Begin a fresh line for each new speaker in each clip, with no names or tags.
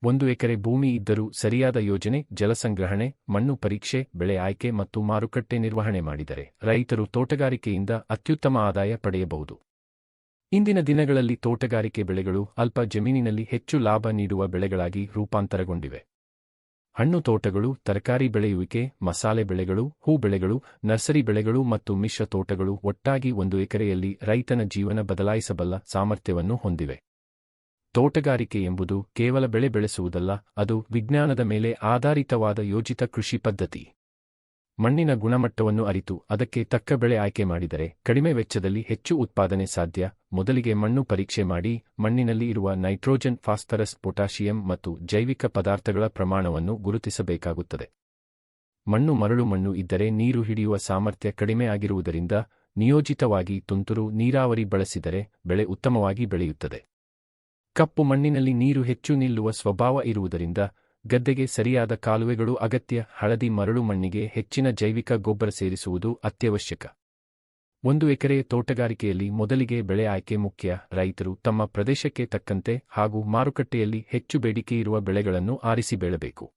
1 ಎಕರೆ ಭೂಮಿ ಇದ್ದರೂ ಸರಿಯಾದ ಯೋಜನೆ, ಜಲಸಂಗ್ರಹಣೆ, ಮಣ್ಣು ಪರೀಕ್ಷೆ, ಬೆಳೆ ಆಯ್ಕೆ ಮತ್ತು ಮಾರುಕಟ್ಟೆ ನಿರ್ವಹಣೆ ಮಾಡಿದರೆ ರೈತರು ತೋಟಗಾರಿಕೆಯಿಂದ ಅತ್ಯುತ್ತಮ ಆದಾಯ ಪಡೆಯಬಹುದು. ಇಂದಿನ ದಿನಗಳಲ್ಲಿ ತೋಟಗಾರಿಕೆ ಬೆಳೆಗಳು ಅಲ್ಪ ಜಮೀನಿನಲ್ಲಿ ಹೆಚ್ಚು ಲಾಭ ನೀಡುವ ಬೆಳೆಗಳಾಗಿ ರೂಪಾಂತರಗೊಂಡಿವೆ. ಹಣ್ಣು ತೋಟಗಳು, ತರಕಾರಿ ಬೆಳೆಯುವಿಕೆ, ಮಸಾಲೆ ಬೆಳೆಗಳು, ಹೂ ಬೆಳೆಗಳು, ನರ್ಸರಿ ಬೆಳೆಗಳು ಮತ್ತು ಮಿಶ್ರ ತೋಟಗಳು ಒಟ್ಟಾಗಿ 1 ಎಕರೆಯಲ್ಲಿ ರೈತನ ಜೀವನ ಬದಲಾಯಿಸಬಲ್ಲ ಸಾಮರ್ಥ್ಯವನ್ನು ಹೊಂದಿವೆ. ತೋಟಗಾರಿಕೆ ಎಂಬುದು ಕೇವಲ ಬೆಳೆ ಬೆಳೆಸುವುದಲ್ಲ, ಅದು ವಿಜ್ಞಾನದ ಮೇಲೆ ಆಧಾರಿತವಾದ ಯೋಜಿತ ಕೃಷಿ ಪದ್ಧತಿ. ಮಣ್ಣಿನ ಗುಣಮಟ್ಟವನ್ನು ಅರಿತು ಅದಕ್ಕೆ ತಕ್ಕ ಬೆಳೆ ಆಯ್ಕೆ ಮಾಡಿದರೆ ಕಡಿಮೆ ವೆಚ್ಚದಲ್ಲಿ ಹೆಚ್ಚು ಉತ್ಪಾದನೆ ಸಾಧ್ಯ. ಮೊದಲಿಗೆ ಮಣ್ಣು ಪರೀಕ್ಷೆ ಮಾಡಿ ಮಣ್ಣಿನಲ್ಲಿ ಇರುವ ನೈಟ್ರೋಜನ್, ಫಾಸ್ಫರಸ್, ಪೊಟ್ಯಾಷಿಯಂ ಮತ್ತು ಜೈವಿಕ ಪದಾರ್ಥಗಳ ಪ್ರಮಾಣವನ್ನು ಗುರುತಿಸಬೇಕಾಗುತ್ತದೆ. ಮರಳು ಮಣ್ಣು ಇದ್ದರೆ ನೀರು ಹಿಡಿಯುವ ಸಾಮರ್ಥ್ಯ ಕಡಿಮೆ ಆಗಿರುವುದರಿಂದ ನಿಯೋಜಿತವಾಗಿ ತುಂತುರು ನೀರಾವರಿ ಬಳಸಿದರೆ ಬೆಳೆ ಉತ್ತಮವಾಗಿ ಬೆಳೆಯುತ್ತದೆ. ಕಪ್ಪು ಮಣ್ಣಿನಲ್ಲಿ ನೀರು ಹೆಚ್ಚು ನಿಲ್ಲುವ ಸ್ವಭಾವ ಇರುವುದರಿಂದ ಗದ್ದೆಗೆ ಸರಿಯಾದ ಕಾಲುವೆಗಳು ಅಗತ್ಯ. ಹಳದಿ ಮರಳು ಮಣ್ಣಿಗೆ ಹೆಚ್ಚಿನ ಜೈವಿಕ ಗೊಬ್ಬರ ಸೇರಿಸುವುದು ಅತ್ಯವಶ್ಯಕ. 1 ಎಕರೆ ತೋಟಗಾರಿಕೆಯಲ್ಲಿ ಮೊದಲಿಗೆ ಬೆಳೆ ಆಯ್ಕೆ ಮುಖ್ಯ. ರೈತರು ತಮ್ಮ ಪ್ರದೇಶಕ್ಕೆ ತಕ್ಕಂತೆ ಹಾಗೂ ಮಾರುಕಟ್ಟೆಯಲ್ಲಿ ಹೆಚ್ಚು ಬೇಡಿಕೆಯಿರುವ ಬೆಳೆಗಳನ್ನು ಆರಿಸಿ ಬೆಳೆಯಬೇಕು.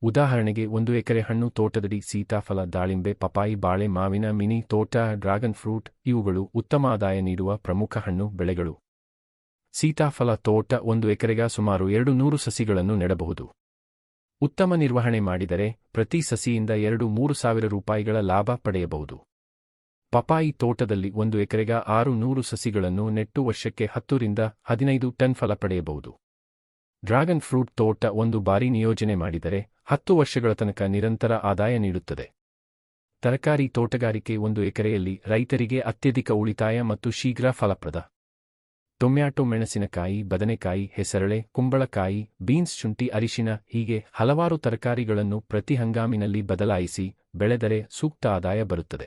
ಉದಾಹರಣೆಗೆ 1 ಎಕರೆ ಹಣ್ಣು ತೋಟದಡಿ ಸೀತಾಫಲ, ದಾಳಿಂಬೆ, ಪಪಾಯಿ, ಬಾಳೆ, ಮಾವಿನ ಮಿನಿ ತೋಟ, ಡ್ರ್ಯಾಗನ್ ಫ್ರೂಟ್ ಇವುಗಳು ಉತ್ತಮ ಆದಾಯ ನೀಡುವ ಪ್ರಮುಖ ಹಣ್ಣು ಬೆಳೆಗಳು. ಸೀತಾಫಲ ತೋಟ 1 ಎಕರೆಗೆ ಸುಮಾರು 200 ಸಸಿಗಳನ್ನು ನೆಡಬಹುದು. ಉತ್ತಮ ನಿರ್ವಹಣೆ ಮಾಡಿದರೆ ಪ್ರತಿ ಸಸಿಯಿಂದ 2-3 ಸಾವಿರ ರೂಪಾಯಿಗಳ ಲಾಭ ಪಡೆಯಬಹುದು. ಪಪಾಯಿ ತೋಟದಲ್ಲಿ 1 ಎಕರೆಗೆ 600 ಸಸಿಗಳನ್ನು ನೆಟ್ಟು ವರ್ಷಕ್ಕೆ 10-15 ಟನ್ ಫಲ ಪಡೆಯಬಹುದು. ಡ್ರ್ಯಾಗನ್ ಫ್ರೂಟ್ ತೋಟ 1 ಬಾರಿ ನಿಯೋಜನೆ ಮಾಡಿದರೆ 10 ವರ್ಷಗಳ ತನಕ ನಿರಂತರ ಆದಾಯ ನೀಡುತ್ತದೆ. ತರಕಾರಿ ತೋಟಗಾರಿಕೆ 1 ಎಕರೆಯಲ್ಲಿ ರೈತರಿಗೆ ಅತ್ಯಧಿಕ ಉಳಿತಾಯ ಮತ್ತು ಶೀಘ್ರ ಫಲಪ್ರದ. ಟೊಮ್ಯಾಟೊ, ಮೆಣಸಿನಕಾಯಿ, ಬದನೆಕಾಯಿ, ಹೆಸರಳೆ, ಕುಂಬಳಕಾಯಿ, ಬೀನ್ಸ್, ಶುಂಠಿ, ಅರಿಶಿನ ಹೀಗೆ ಹಲವಾರು ತರಕಾರಿಗಳನ್ನು ಪ್ರತಿ ಹಂಗಾಮಿನಲ್ಲಿ ಬದಲಾಯಿಸಿ ಬೆಳೆದರೆ ಸೂಕ್ತ ಆದಾಯ ಬರುತ್ತದೆ.